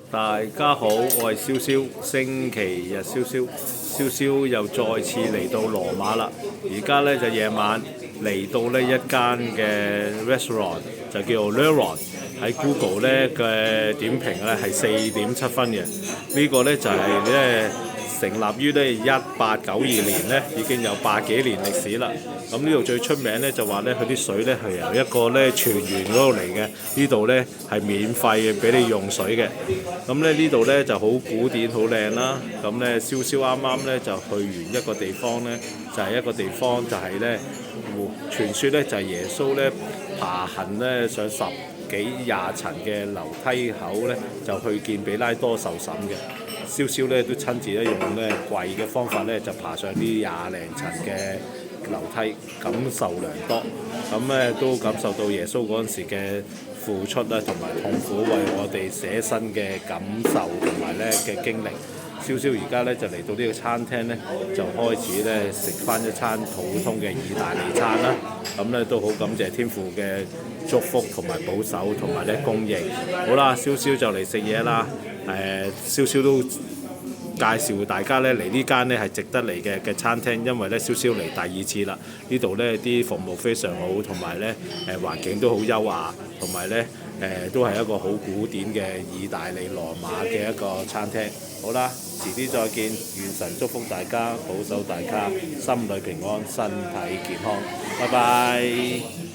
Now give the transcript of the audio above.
大家好，我係蕭蕭，星期日蕭蕭，蕭蕭又再次嚟到羅馬啦。而家呢就夜晚嚟到呢一間嘅 restaurant 就叫做 Leron， 喺 Google 呢嘅點評呢係4.7分嘅。呢個呢就係呢成立於呢1892年呢，已經有百幾年歷史啦。咁呢度最出名呢就話呢，佢啲水呢係由一個呢泉源嗰度嚟嘅，呢度呢係免費嘅俾你用水嘅。咁呢度呢就好古典好靚啦。咁呢蕭蕭啱啱呢就去完一個地方呢，就係一個地方就係呢傳說呢就係耶穌呢爬行呢上10幾20層嘅樓梯口呢，就去見彼拉多受審嘅。蕭蕭呢都親自咧用呢跪嘅方法呢，就爬上啲20零層嘅樓梯，感受良多。咁咧都感受到耶穌嗰陣時嘅付出啦，同埋痛苦為我哋捨身嘅感受同埋咧嘅經歷。蕭蕭而家咧就嚟到呢個餐廳咧，就開始咧食翻一餐普通嘅意大利餐啦。咁咧都好感謝天父嘅祝福同埋保守同埋咧供應。好啦，蕭蕭就嚟食嘢啦。蕭蕭都介紹大家咧嚟呢間咧係值得嚟嘅餐廳，因為咧蕭蕭嚟第2次啦。呢度咧啲服務非常好，同埋咧環境都好優雅，同埋咧都係一個好古典嘅意大利羅馬嘅一個餐廳。好啦，遲啲再見，願神祝福大家，保守大家，心裏平安，身體健康，拜拜。